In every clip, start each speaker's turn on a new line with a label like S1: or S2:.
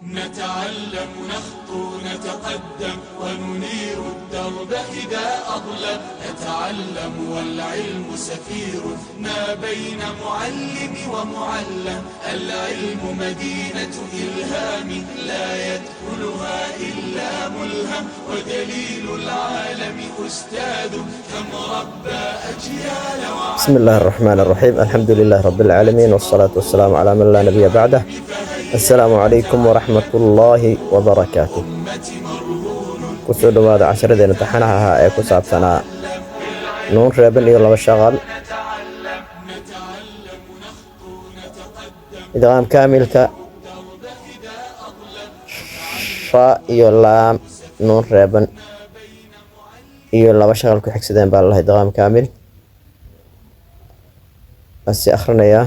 S1: نتعلم نخطو نتقدم وننير الدرب إذا أظلم. نتعلم والعلم سفير ما بين معلم ومعلم. العلم مدينة إلهام لا يدخلها إلا ملهم. ودليل العالم أستاذ كم ربى أجيال وعلم.
S2: بسم الله الرحمن الرحيم. الحمد لله رب العالمين والصلاة والسلام على من لا نبي بعده. السلام عليكم ورحمة الله وبركاته. kusoo dhawaada casharadeenna taxanaha ahaa ee ku saabsanaa nuun reeban iyo laba shaqal idqaam kaamilka sha iyo laam nuun reeban iyo laba shaqal ku xigsadeen baa lalahay idqaam kaamil asi akhrinayaa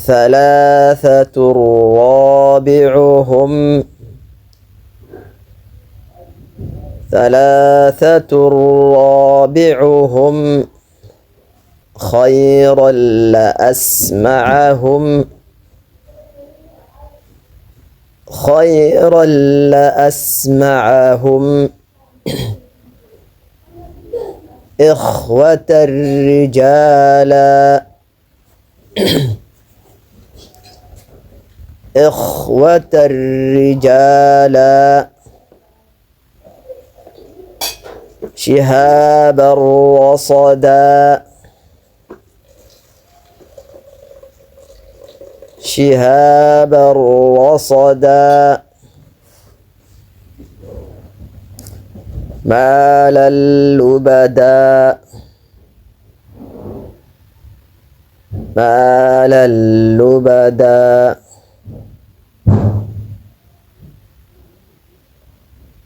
S2: ثلاثة رابعهم خيرا لأسمعهم إخوة الرجال شهابا رصدا مالا لبدا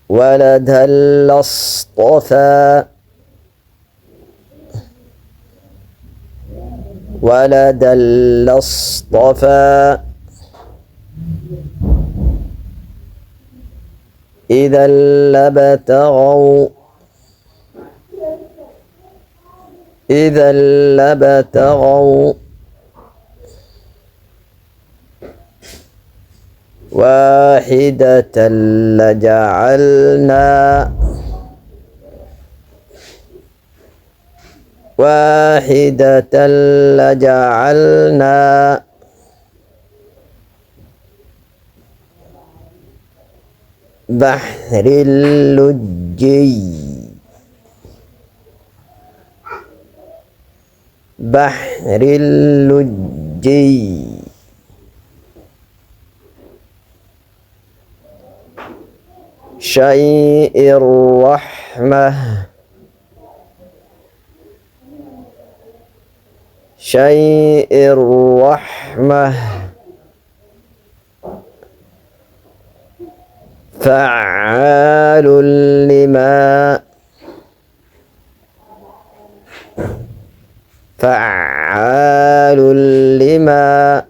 S2: ولدا لاصطفى إذا لابتغوا واحدة لجعلنا بحر اللجي شيء الرحمة فعال لما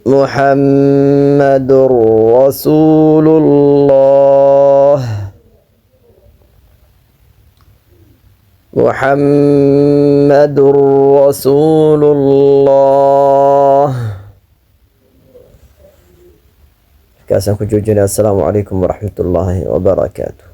S2: محمد رسول الله. كاسن كجوجنا. السلام عليكم ورحمة الله وبركاته.